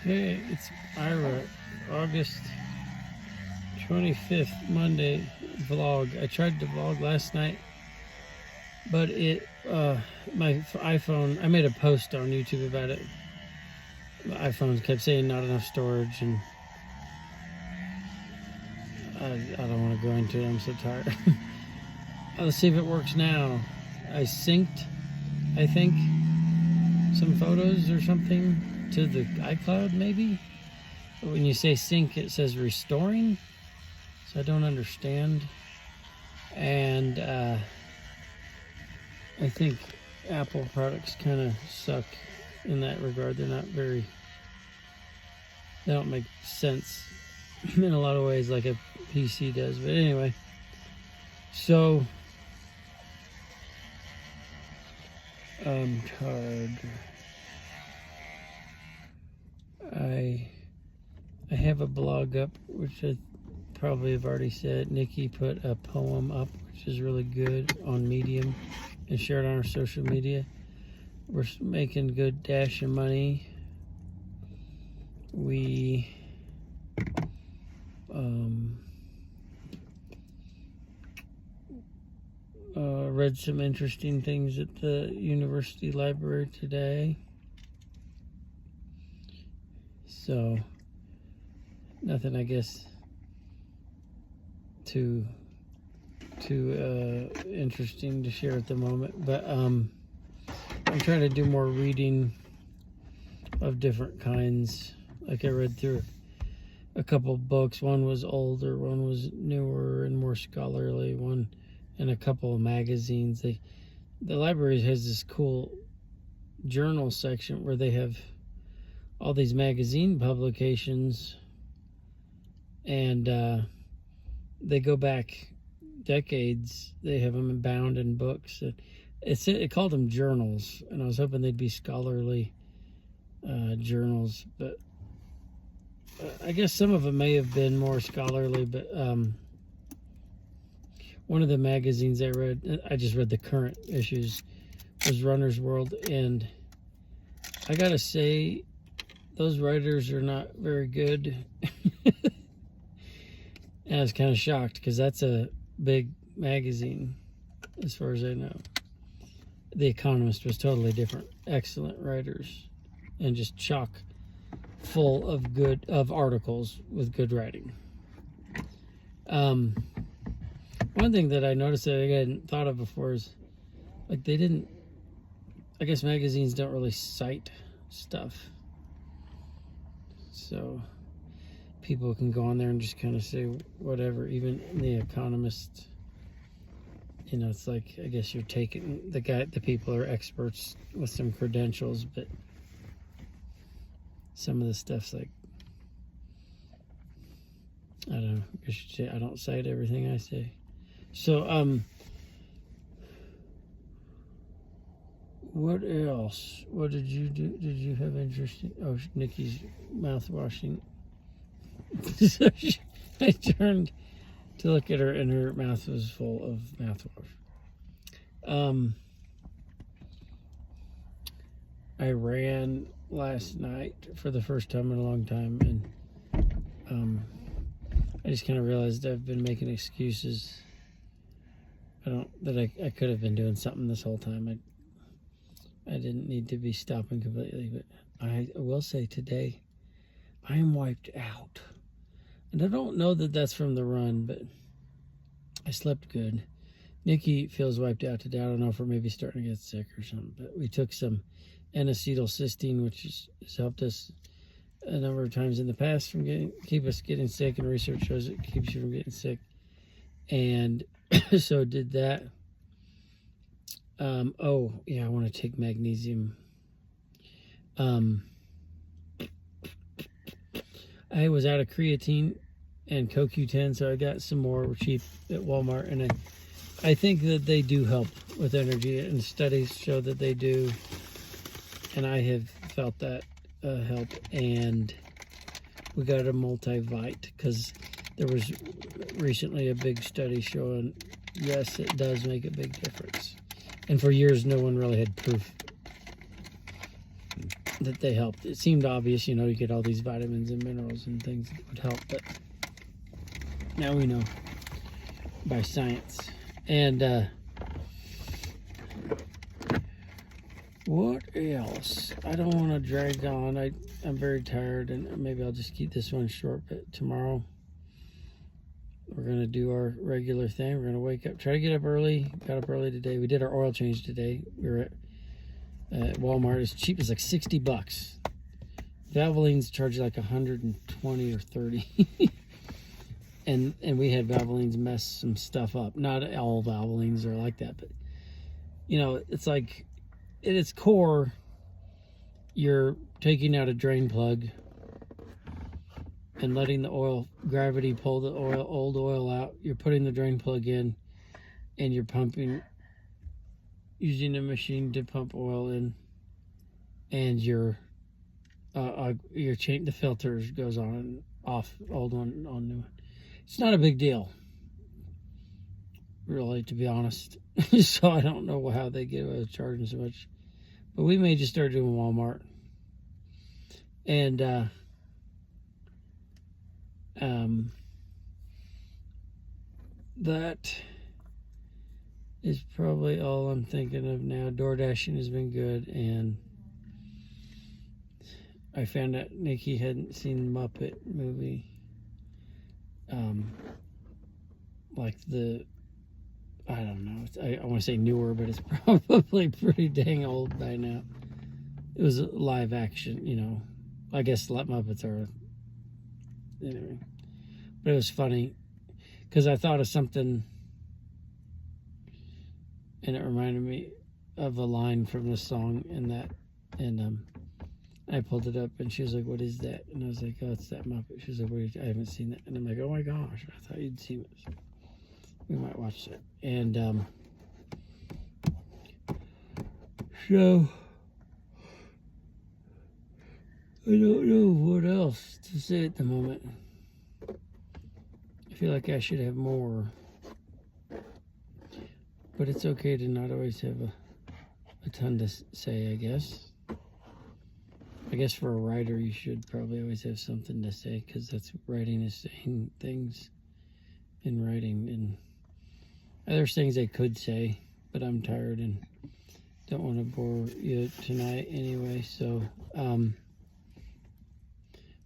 Hey, it's Ira. August 25th, Monday vlog. I tried to vlog last night, but my iPhone, I made a post on YouTube about it. My iPhone kept saying not enough storage, and I don't want to go into it. I'm so tired. Let's see if it works now. I synced, I think, some photos or something to the iCloud, maybe. But when you say sync, it says restoring, so I don't understand. And I think Apple products kind of suck in that regard. They don't make sense in a lot of ways like a PC does. But anyway, so I'm tired. I have a blog up, which I probably have already said. Nikki put a poem up, which is really good, on Medium and shared on our social media. We're making good dash of money. We read some interesting things at the university library today. So nothing, I guess, too interesting to share at the moment. But I'm trying to do more reading of different kinds. Like I read through a couple books. One was older, one was newer and more scholarly, one and a couple of magazines. The library has this cool journal section where they have all these magazine publications, and they go back decades. They have them bound in books. It called them journals, and I was hoping they'd be scholarly journals, but I guess some of them may have been more scholarly. But one of the magazines I read, I just read the current issues, was Runner's World, and I gotta say, those writers are not very good. And I was kind of shocked because that's a big magazine as far as I know. The Economist was totally different. Excellent writers and just chock full of articles with good writing. One thing that I noticed that I hadn't thought of before is, like, I guess magazines don't really cite stuff. So people can go on there and just kind of say whatever. Even The Economist, it's like, I guess you're taking the people are experts with some credentials, but some of the stuff's like, I don't know, I should say I don't cite everything I say. So what else? What did you do? Did you have interesting? Oh, Nikki's mouth washing. So I turned to look at her, and her mouth was full of mouthwash. I ran last night for the first time in a long time, and I just kind of realized I've been making excuses. I could have been doing something this whole time. I didn't need to be stopping completely, but I will say today I am wiped out. And I don't know that that's from the run, but I slept good. Nikki feels wiped out today. I don't know if we're maybe starting to get sick or something, but we took some N-acetylcysteine, which has helped us a number of times in the past from keep us getting sick, and research shows it keeps you from getting sick. And so did that. Oh yeah, I want to take magnesium. I was out of creatine and CoQ10, so I got some more cheap at Walmart, and I think that they do help with energy, and studies show that they do, and I have felt that help. And we got a multivite because there was recently a big study showing, yes, it does make a big difference. And for years, no one really had proof that they helped. It seemed obvious, you get all these vitamins and minerals and things that would help, but now we know by science. And what else? I don't want to drag on. I'm very tired, and maybe I'll just keep this one short, but tomorrow we're going to do our regular thing. We're going to wake up, try to get up early. Got up early today. We did our oil change today. We were at Walmart. It's cheap. It's like $60. Valvoline's charge like 120 or 30. and we had Valvolines mess some stuff up. Not all Valvolines are like that, but it's like at its core, you're taking out a drain plug and letting the gravity pull the old oil out. You're putting the drain plug in, and you're pumping, using a machine to pump oil in, and the filters goes on and off, old one on new one. It's not a big deal, really, to be honest. So I don't know how they get away with charging so much, but we may just start doing Walmart. And that is probably all I'm thinking of now. DoorDashing has been good, and I found out Nikki hadn't seen the Muppet movie. Like I don't know. I want to say newer, but it's probably pretty dang old by now. It was a live action, I guess Muppets are. Anyway, but it was funny because I thought of something, and it reminded me of a line from the song and I pulled it up, and she was like, "What is that?" And I was like, "Oh, it's that Muppet." She was like, I haven't seen that." And I'm like, "Oh my gosh, I thought you'd seen it." So we might watch that. And so I don't know what else to say at the moment. I feel like I should have more, but it's okay to not always have a ton to say, I guess. I guess for a writer, you should probably always have something to say, because that's writing, is saying things in writing. And there's things I could say, but I'm tired and don't want to bore you tonight anyway. So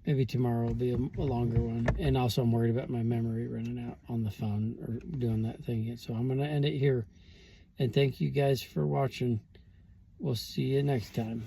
maybe tomorrow will be a longer one. And also I'm worried about my memory running out on the phone or doing that thing again. So I'm going to end it here. And thank you guys for watching. We'll see you next time.